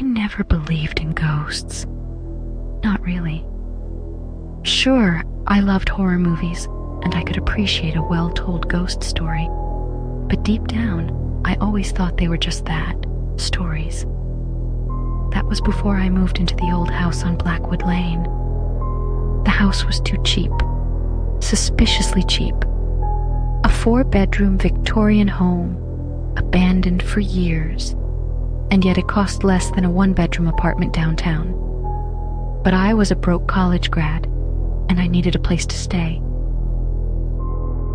never believed in ghosts. Not really. Sure, I loved horror movies, and I could appreciate a well-told ghost story. But deep down, I always thought they were just that, stories. That was before I moved into the old house on Blackwood Lane. The house was too cheap. Suspiciously cheap. A 4-bedroom Victorian home, abandoned for years, and yet it cost less than a 1-bedroom apartment downtown. But I was a broke college grad, and I needed a place to stay.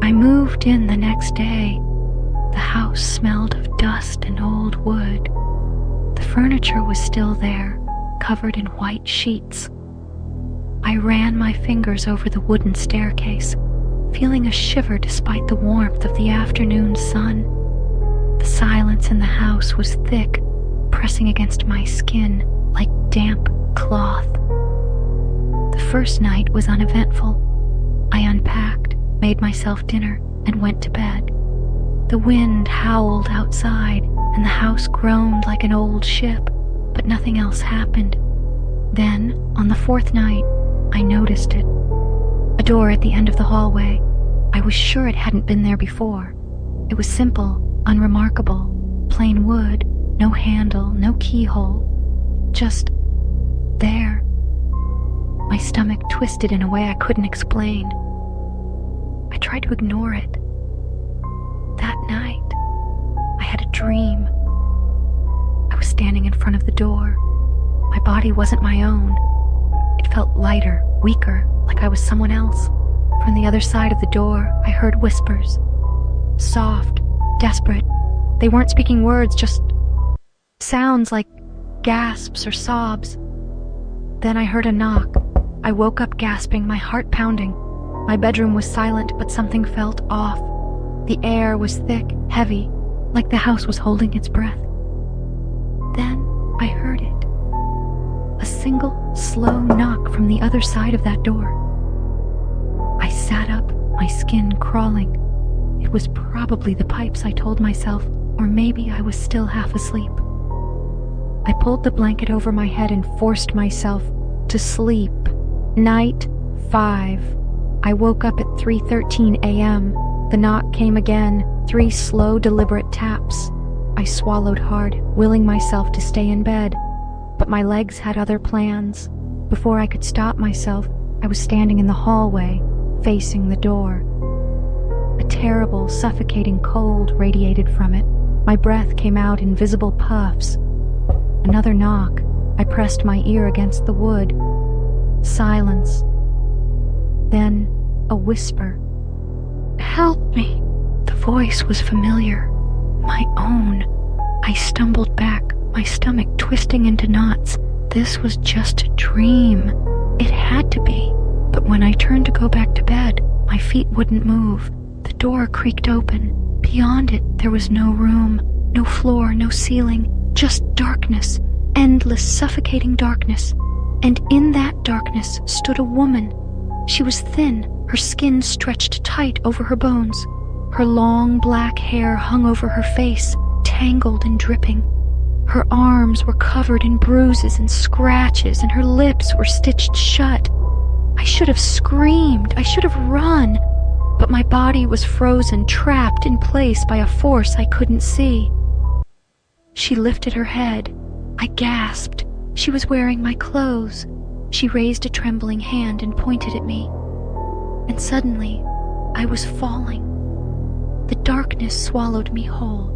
I moved in the next day. The house smelled of dust and old wood. The furniture was still there, covered in white sheets. I ran my fingers over the wooden staircase, feeling a shiver despite the warmth of the afternoon sun. The silence in the house was thick, pressing against my skin like damp cloth. The first night was uneventful. I unpacked, made myself dinner, and went to bed. The wind howled outside, and the house groaned like an old ship, but nothing else happened. Then, on the 4th night, I noticed it. A door at the end of the hallway. I was sure it hadn't been there before. It was simple, unremarkable, plain wood, no handle, no keyhole. Just there. My stomach twisted in a way I couldn't explain. I tried to ignore it. That night, I had a dream. I was standing in front of the door. My body wasn't my own. It felt lighter, weaker, like I was someone else. From the other side of the door, I heard whispers. Soft, desperate. They weren't speaking words, just sounds like gasps or sobs. Then I heard a knock. I woke up gasping, my heart pounding. My bedroom was silent, but something felt off. The air was thick, heavy, like the house was holding its breath. Then I heard it. A single, slow knock from the other side of that door. I sat up, my skin crawling. It was probably the pipes, I told myself, or maybe I was still half asleep. I pulled the blanket over my head and forced myself to sleep. Night 5. I woke up at 3:13 a.m. The knock came again, 3 slow, deliberate taps. I swallowed hard, willing myself to stay in bed, but my legs had other plans. Before I could stop myself, I was standing in the hallway, facing the door. A terrible, suffocating cold radiated from it. My breath came out in visible puffs. Another knock. I pressed my ear against the wood. Silence. Then a whisper. Help me. The voice was familiar. My own. I stumbled back, my stomach twisting into knots. This was just a dream. It had to be. But when I turned to go back to bed, my feet wouldn't move. The door creaked open. Beyond it, there was no room, no floor, no ceiling, just darkness, endless, suffocating darkness. And in that darkness stood a woman. She was thin, her skin stretched tight over her bones. Her long black hair hung over her face, tangled and dripping. Her arms were covered in bruises and scratches, and her lips were stitched shut. I should have screamed, I should have run, but my body was frozen, trapped in place by a force I couldn't see. She lifted her head. I gasped. She was wearing my clothes. She raised a trembling hand and pointed at me. And suddenly, I was falling. The darkness swallowed me whole.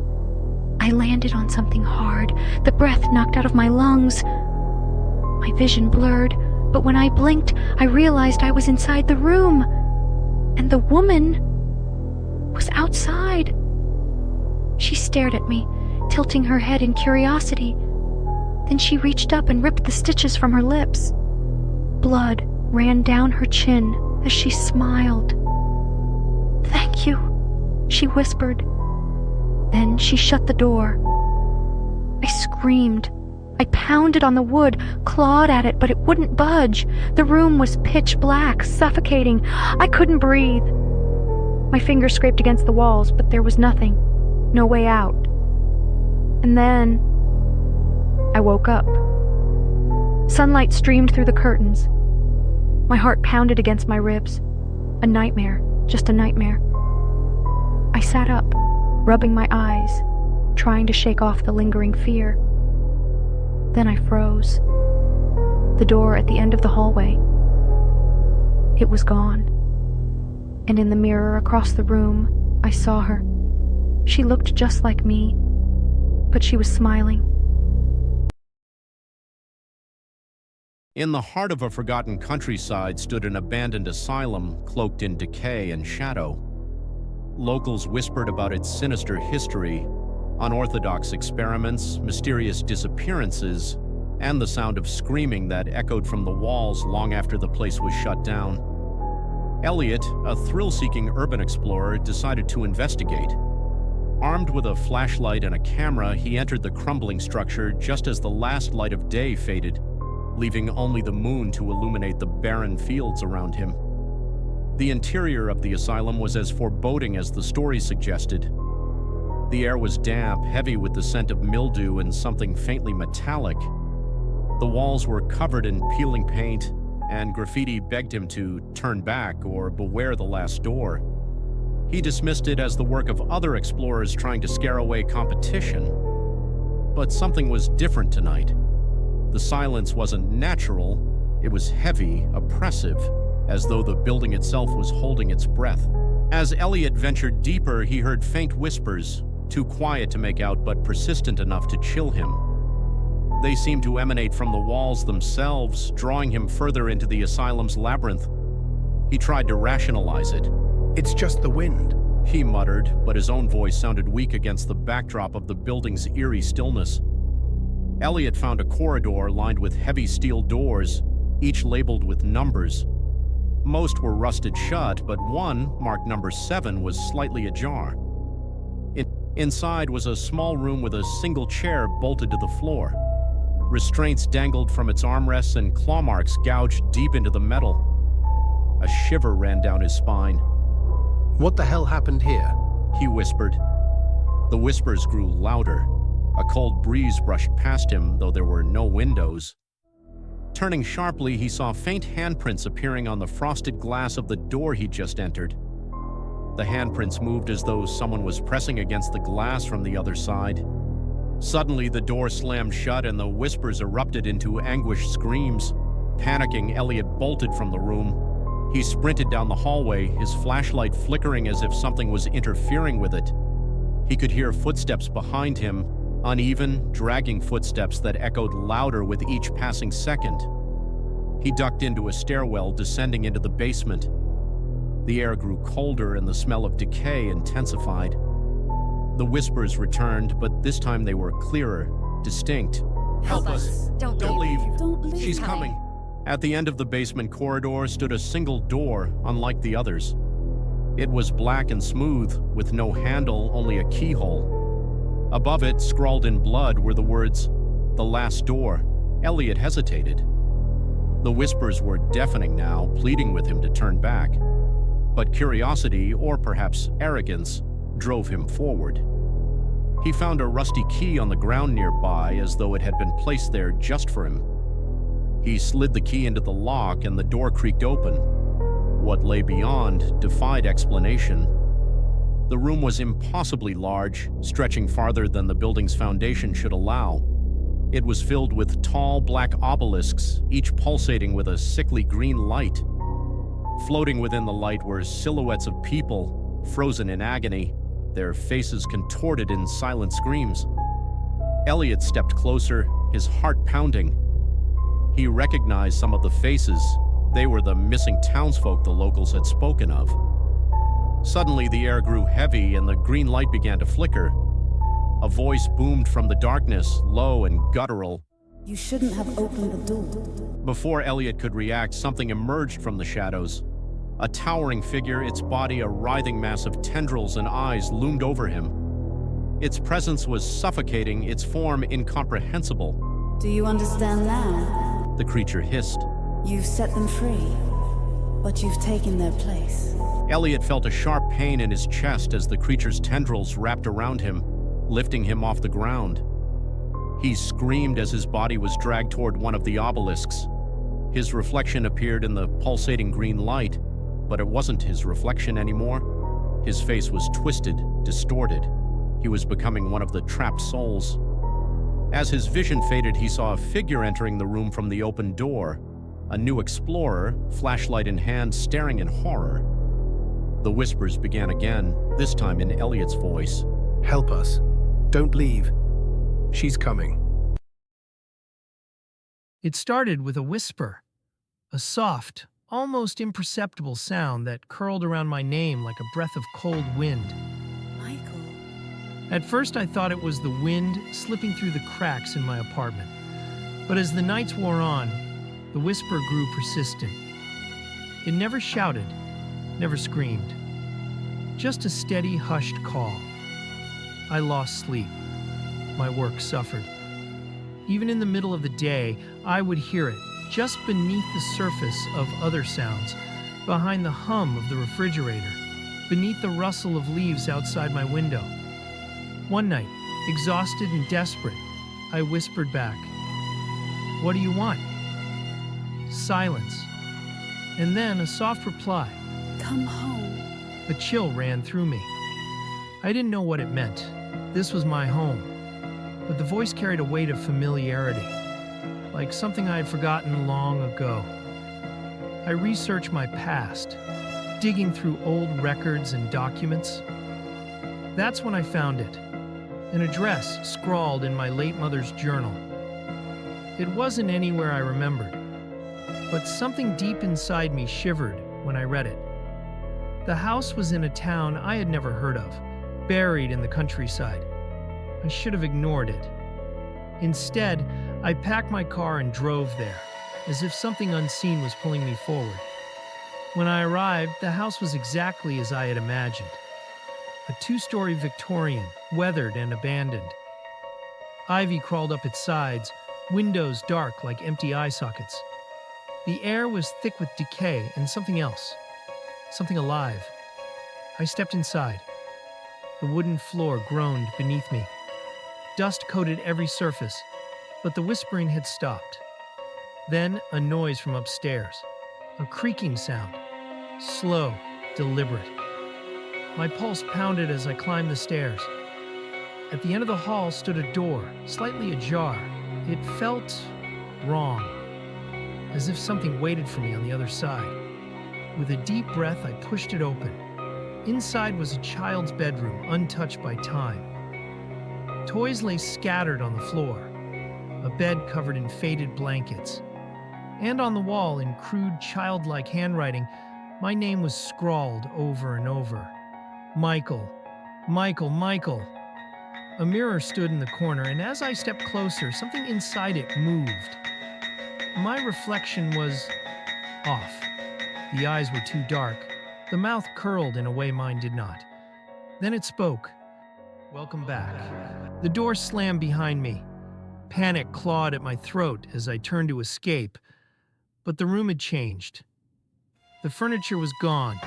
I landed on something hard, the breath knocked out of my lungs. My vision blurred, but when I blinked, I realized I was inside the room. And the woman was outside. She stared at me, tilting her head in curiosity. Then she reached up and ripped the stitches from her lips. Blood ran down her chin as she smiled. "Thank you," she whispered. Then she shut the door. I screamed. I pounded on the wood, clawed at it, but it wouldn't budge. The room was pitch black, suffocating. I couldn't breathe. My fingers scraped against the walls, but there was nothing. No way out. And then I woke up. Sunlight streamed through the curtains. My heart pounded against my ribs. A nightmare, just a nightmare. I sat up, rubbing my eyes, trying to shake off the lingering fear. Then I froze. The door at the end of the hallway. It was gone. And in the mirror across the room, I saw her. She looked just like me, but she was smiling. In the heart of a forgotten countryside stood an abandoned asylum cloaked in decay and shadow. Locals whispered about its sinister history, unorthodox experiments, mysterious disappearances, and the sound of screaming that echoed from the walls long after the place was shut down. Elliot, a thrill-seeking urban explorer, decided to investigate. Armed with a flashlight and a camera, he entered the crumbling structure just as the last light of day faded, leaving only the moon to illuminate the barren fields around him. The interior of the asylum was as foreboding as the story suggested. The air was damp, heavy with the scent of mildew and something faintly metallic. The walls were covered in peeling paint, and graffiti begged him to turn back or beware the last door. He dismissed it as the work of other explorers trying to scare away competition. But something was different tonight. The silence wasn't natural, it was heavy, oppressive, as though the building itself was holding its breath. As Elliot ventured deeper, he heard faint whispers, too quiet to make out but persistent enough to chill him. They seemed to emanate from the walls themselves, drawing him further into the asylum's labyrinth. He tried to rationalize it. It's just the wind, he muttered, but his own voice sounded weak against the backdrop of the building's eerie stillness. Elliot found a corridor lined with heavy steel doors, each labeled with numbers. Most were rusted shut, but one, marked number 7, was slightly ajar. Inside was a small room with a single chair bolted to the floor. Restraints dangled from its armrests and claw marks gouged deep into the metal. A shiver ran down his spine. What the hell happened here? He whispered. The whispers grew louder. A cold breeze brushed past him, though there were no windows. Turning sharply, he saw faint handprints appearing on the frosted glass of the door he'd just entered. The handprints moved as though someone was pressing against the glass from the other side. Suddenly, the door slammed shut and the whispers erupted into anguished screams. Panicking, Elliot bolted from the room. He sprinted down the hallway, his flashlight flickering as if something was interfering with it. He could hear footsteps behind him, uneven, dragging footsteps that echoed louder with each passing second. He ducked into a stairwell, descending into the basement. The air grew colder and the smell of decay intensified. The whispers returned, but this time they were clearer, distinct. Help us! Don't leave! Don't leave! She's coming! At the end of the basement corridor stood a single door, unlike the others. It was black and smooth, with no handle, only a keyhole. Above it, scrawled in blood, were the words, "The last door." Elliot hesitated. The whispers were deafening now, pleading with him to turn back. But curiosity, or perhaps arrogance, drove him forward. He found a rusty key on the ground nearby, as though it had been placed there just for him. He slid the key into the lock and the door creaked open. What lay beyond defied explanation. The room was impossibly large, stretching farther than the building's foundation should allow. It was filled with tall black obelisks, each pulsating with a sickly green light. Floating within the light were silhouettes of people, frozen in agony, their faces contorted in silent screams. Elliot stepped closer, his heart pounding. He recognized some of the faces. They were the missing townsfolk the locals had spoken of. Suddenly, the air grew heavy and the green light began to flicker. A voice boomed from the darkness, low and guttural. You shouldn't have opened the door. Before Elliot could react, something emerged from the shadows. A towering figure, its body a writhing mass of tendrils and eyes, loomed over him. Its presence was suffocating, its form incomprehensible. Do you understand now? The creature hissed. You've set them free, but you've taken their place. Elliot felt a sharp pain in his chest as the creature's tendrils wrapped around him, lifting him off the ground. He screamed as his body was dragged toward one of the obelisks. His reflection appeared in the pulsating green light, but it wasn't his reflection anymore. His face was twisted, distorted. He was becoming one of the trapped souls. As his vision faded, he saw a figure entering the room from the open door, a new explorer, flashlight in hand, staring in horror. The whispers began again, this time in Elliot's voice. Help us. Don't leave. She's coming. It started with a whisper, a soft, almost imperceptible sound that curled around my name like a breath of cold wind. Michael. At first I thought it was the wind slipping through the cracks in my apartment. But as the nights wore on, the whisper grew persistent. It never shouted, never screamed. Just a steady, hushed call. I lost sleep. My work suffered. Even in the middle of the day, I would hear it, just beneath the surface of other sounds, behind the hum of the refrigerator, beneath the rustle of leaves outside my window. One night, exhausted and desperate, I whispered back, "What do you want?" Silence. And then a soft reply. Come home. A chill ran through me. I didn't know what it meant. This was my home. But the voice carried a weight of familiarity, like something I had forgotten long ago. I researched my past, digging through old records and documents. That's when I found it, an address scrawled in my late mother's journal. It wasn't anywhere I remembered, but something deep inside me shivered when I read it. The house was in a town I had never heard of, buried in the countryside. I should have ignored it. Instead, I packed my car and drove there, as if something unseen was pulling me forward. When I arrived, the house was exactly as I had imagined. A two-story Victorian, weathered and abandoned. Ivy crawled up its sides, windows dark like empty eye sockets. The air was thick with decay and something else, something alive. I stepped inside. The wooden floor groaned beneath me. Dust coated every surface, but the whispering had stopped. Then a noise from upstairs, a creaking sound, slow, deliberate. My pulse pounded as I climbed the stairs. At the end of the hall stood a door, slightly ajar. It felt wrong, as if something waited for me on the other side. With a deep breath, I pushed it open. Inside was a child's bedroom, untouched by time. Toys lay scattered on the floor, a bed covered in faded blankets. And on the wall, in crude, childlike handwriting, my name was scrawled over and over. Michael, Michael, Michael. A mirror stood in the corner, and as I stepped closer, something inside it moved. My reflection was off. The eyes were too dark. The mouth curled in a way mine did not. Then it spoke. "Welcome back." The door slammed behind me. Panic clawed at my throat as I turned to escape, but the room had changed. The furniture was gone.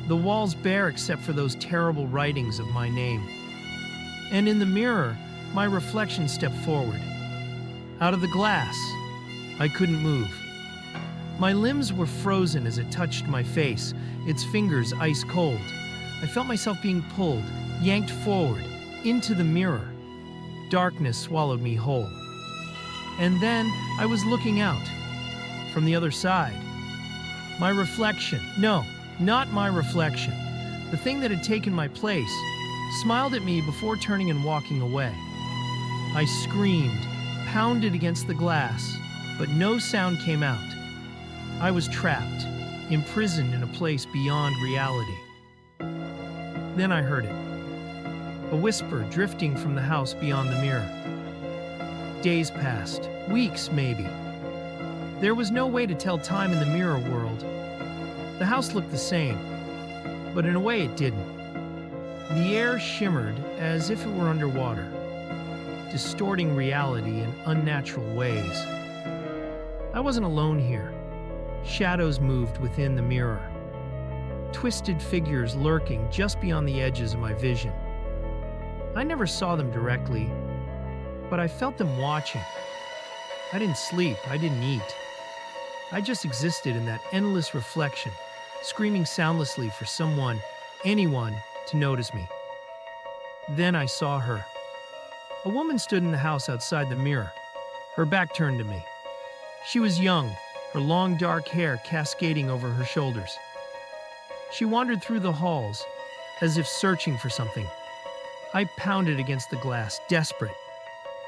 The walls bare except for those terrible writings of my name. And in the mirror, my reflection stepped forward. Out of the glass, I couldn't move. My limbs were frozen as it touched my face, its fingers ice cold. I felt myself being pulled, yanked forward, into the mirror. Darkness swallowed me whole. And then I was looking out, from the other side. My reflection, no, not my reflection, the thing that had taken my place, smiled at me before turning and walking away. I screamed, pounded against the glass, but no sound came out. I was trapped, imprisoned in a place beyond reality. Then I heard it. A whisper drifting from the house beyond the mirror. Days passed, weeks maybe. There was no way to tell time in the mirror world. The house looked the same, but in a way it didn't. The air shimmered as if it were underwater, distorting reality in unnatural ways. I wasn't alone here. Shadows moved within the mirror. Twisted figures lurking just beyond the edges of my vision. I never saw them directly, but I felt them watching. I didn't sleep, I didn't eat. I just existed in that endless reflection, screaming soundlessly for someone, anyone, to notice me. Then I saw her. A woman stood in the house outside the mirror, her back turned to me. She was young, her long dark hair cascading over her shoulders. She wandered through the halls, as if searching for something. I pounded against the glass, desperate.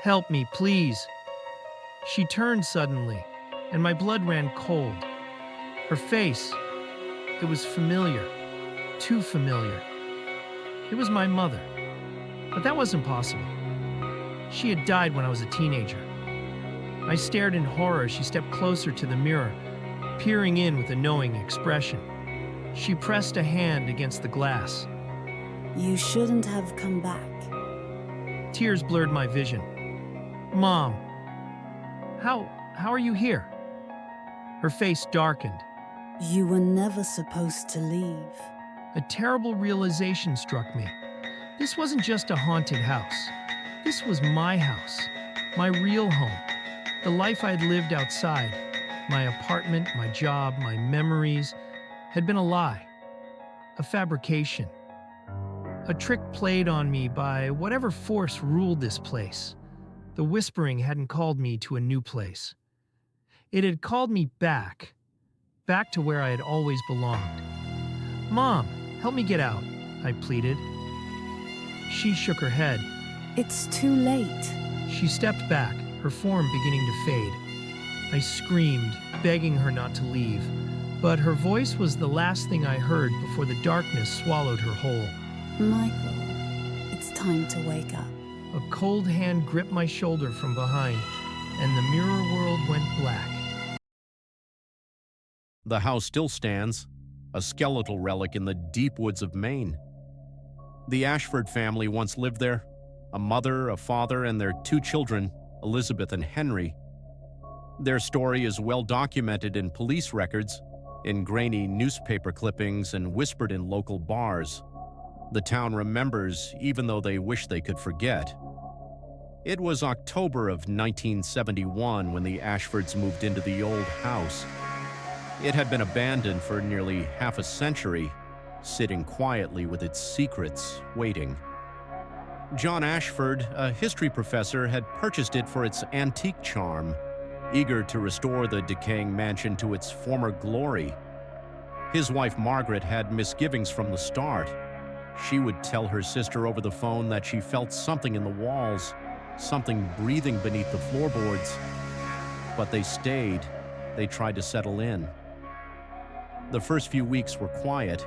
"Help me, please." She turned suddenly, and my blood ran cold. Her face, it was familiar, too familiar. It was my mother, but that wasn't possible. She had died when I was a teenager. I stared in horror as she stepped closer to the mirror, peering in with a knowing expression. She pressed a hand against the glass. You shouldn't have come back. Tears blurred my vision. "Mom, how are you here?" Her face darkened. You were never supposed to leave. A terrible realization struck me. This wasn't just a haunted house. This was my house, my real home, the life I'd lived outside. My apartment, my job, my memories had been a lie, a fabrication, a trick played on me by whatever force ruled this place. The whispering hadn't called me to a new place. It had called me back to where I had always belonged. "Mom, help me get out," I pleaded. She shook her head. It's too late. She stepped back, her form beginning to fade. I screamed, begging her not to leave, but her voice was the last thing I heard before the darkness swallowed her whole. Michael, it's time to wake up. A cold hand gripped my shoulder from behind, and the mirror world went black. The house still stands, a skeletal relic in the deep woods of Maine. The Ashford family once lived there, a mother, a father, and their 2 children, Elizabeth and Henry. Their story is well documented in police records, in grainy newspaper clippings, and whispered in local bars. The town remembers, even though they wish they could forget. It was October of 1971 when the Ashfords moved into the old house. It had been abandoned for nearly half a century, sitting quietly with its secrets, waiting. John Ashford, a history professor, had purchased it for its antique charm, eager to restore the decaying mansion to its former glory. His wife Margaret had misgivings from the start. She would tell her sister over the phone that she felt something in the walls, something breathing beneath the floorboards. But they stayed. They tried to settle in. The first few weeks were quiet.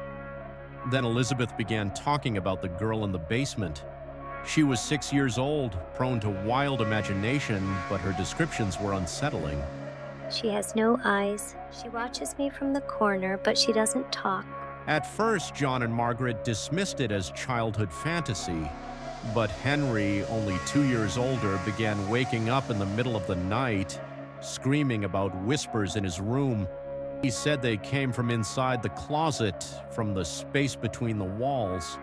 Then Elizabeth began talking about the girl in the basement. She was 6 years old, prone to wild imagination, but her descriptions were unsettling. She has no eyes. She watches me from the corner, but she doesn't talk. At first, John and Margaret dismissed it as childhood fantasy, but Henry, only 2 years older, began waking up in the middle of the night, screaming about whispers in his room. He said they came from inside the closet, from the space between the walls.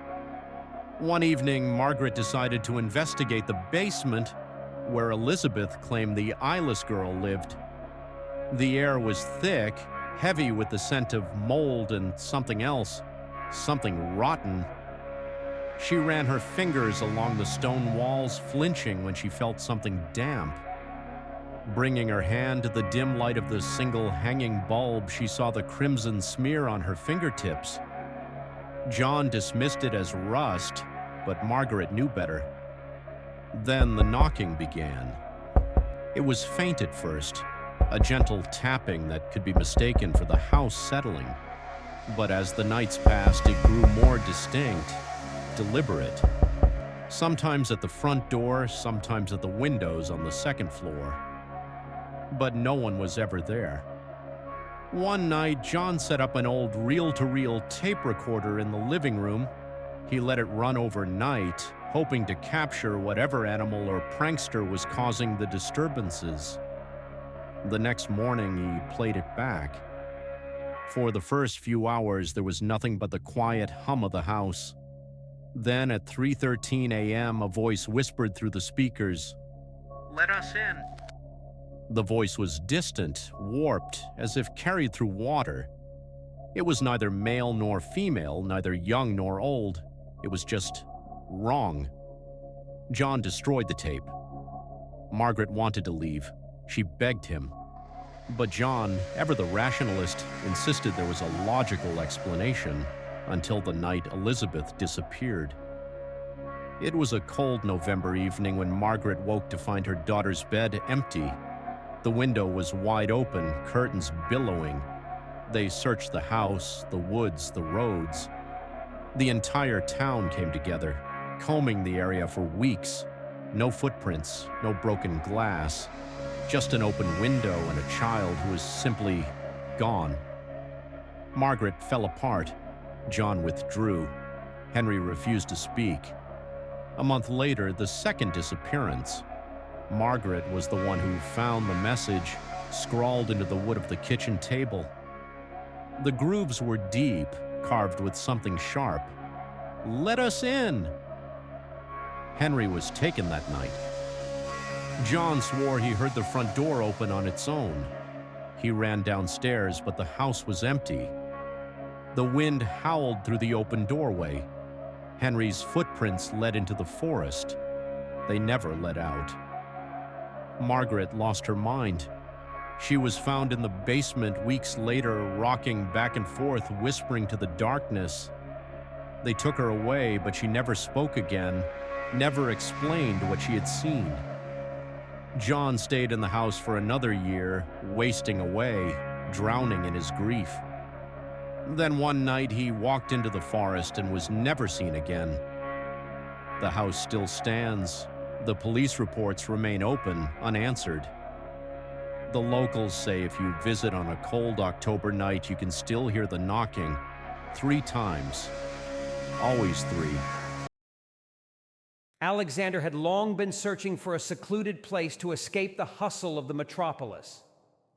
One evening, Margaret decided to investigate the basement, where Elizabeth claimed the eyeless girl lived. The air was thick, heavy with the scent of mold and something else, something rotten. She ran her fingers along the stone walls, flinching when she felt something damp. Bringing her hand to the dim light of the single hanging bulb, she saw the crimson smear on her fingertips. John dismissed it as rust, but Margaret knew better. Then the knocking began. It was faint at first, a gentle tapping that could be mistaken for the house settling. But as the nights passed, it grew more distinct, deliberate. Sometimes at the front door, sometimes at the windows on the second floor. But no one was ever there. One night, John set up an old reel-to-reel tape recorder in the living room. He let it run overnight, hoping to capture whatever animal or prankster was causing the disturbances. The next morning, he played it back. For the first few hours, there was nothing but the quiet hum of the house. Then at 3:13 a.m., a voice whispered through the speakers, Let us in. The voice was distant, warped, as if carried through water. It was neither male nor female, neither young nor old. It was just wrong. John destroyed the tape. Margaret wanted to leave. She begged him. But John, ever the rationalist, insisted there was a logical explanation until the night Elizabeth disappeared. It was a cold November evening when Margaret woke to find her daughter's bed empty. The window was wide open, curtains billowing. They searched the house, the woods, the roads. The entire town came together, combing the area for weeks. No footprints, no broken glass, just an open window and a child who was simply gone. Margaret fell apart. John withdrew. Henry refused to speak. A month later, the second disappearance. Margaret was the one who found the message scrawled into the wood of the kitchen table. The grooves were deep, carved with something sharp. Let us in! Henry was taken that night. John swore he heard the front door open on its own. He ran downstairs, but the house was empty. The wind howled through the open doorway. Henry's footprints led into the forest. They never let out. Margaret lost her mind. She was found in the basement weeks later, rocking back and forth, whispering to the darkness. They took her away, but she never spoke again, never explained what she had seen. John stayed in the house for another year, wasting away, drowning in his grief. Then one night he walked into the forest and was never seen again. The house still stands. The police reports remain open, unanswered. The locals say if you visit on a cold October night, you can still hear the knocking 3 times. Always 3. Alexander had long been searching for a secluded place to escape the hustle of the metropolis.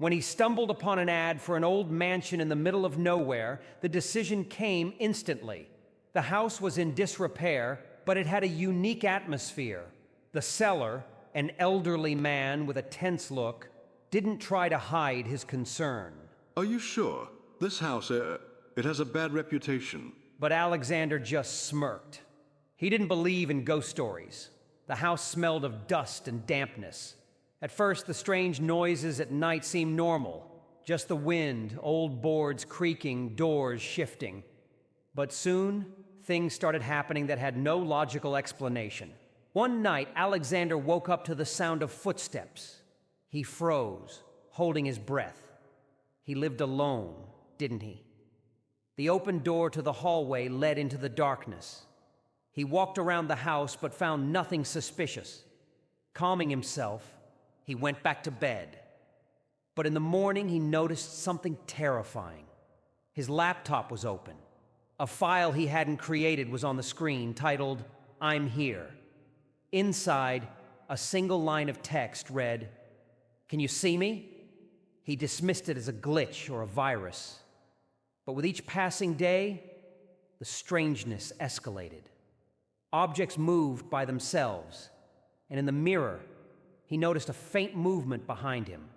When he stumbled upon an ad for an old mansion in the middle of nowhere, the decision came instantly. The house was in disrepair, but it had a unique atmosphere. The seller, an elderly man with a tense look, didn't try to hide his concern. Are you sure? This house, it has a bad reputation. But Alexander just smirked. He didn't believe in ghost stories. The house smelled of dust and dampness. At first, the strange noises at night seemed normal. Just the wind, old boards creaking, doors shifting. But soon, things started happening that had no logical explanation. One night, Alexander woke up to the sound of footsteps. He froze, holding his breath. He lived alone, didn't he? The open door to the hallway led into the darkness. He walked around the house but found nothing suspicious. Calming himself, he went back to bed. But in the morning, he noticed something terrifying. His laptop was open. A file he hadn't created was on the screen, titled, "I'm Here." Inside, a single line of text read, "Can you see me?" He dismissed it as a glitch or a virus. But with each passing day, the strangeness escalated. Objects moved by themselves, and in the mirror, he noticed a faint movement behind him.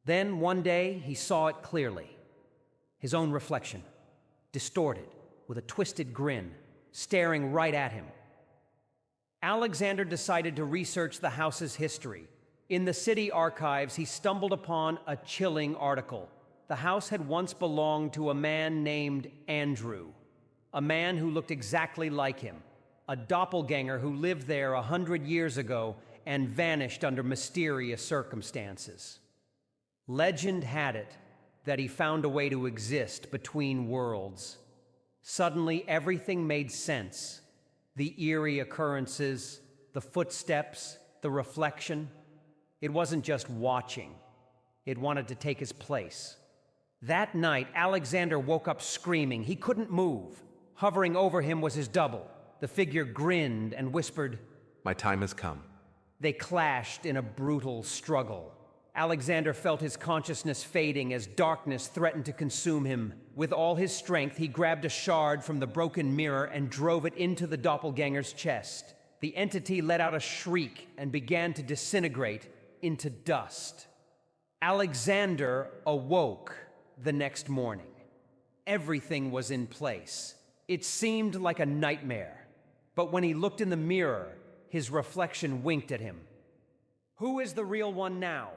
Then, one day, he saw it clearly. His own reflection, distorted, with a twisted grin, staring right at him. Alexander decided to research the house's history. In the city archives, he stumbled upon a chilling article. The house had once belonged to a man named Andrew, a man who looked exactly like him, a doppelganger who lived there 100 years ago and vanished under mysterious circumstances. Legend had it that he found a way to exist between worlds. Suddenly, everything made sense. The eerie occurrences, the footsteps, the reflection. It wasn't just watching. It wanted to take his place. That night, Alexander woke up screaming. He couldn't move. Hovering over him was his double. The figure grinned and whispered, "My time has come." They clashed in a brutal struggle. Alexander felt his consciousness fading as darkness threatened to consume him. With all his strength, he grabbed a shard from the broken mirror and drove it into the doppelganger's chest. the entity let out a shriek and began to disintegrate into dust. Alexander awoke the next morning. Everything was in place. It seemed like a nightmare. But when he looked in the mirror, his reflection winked at him. Who is the real one now?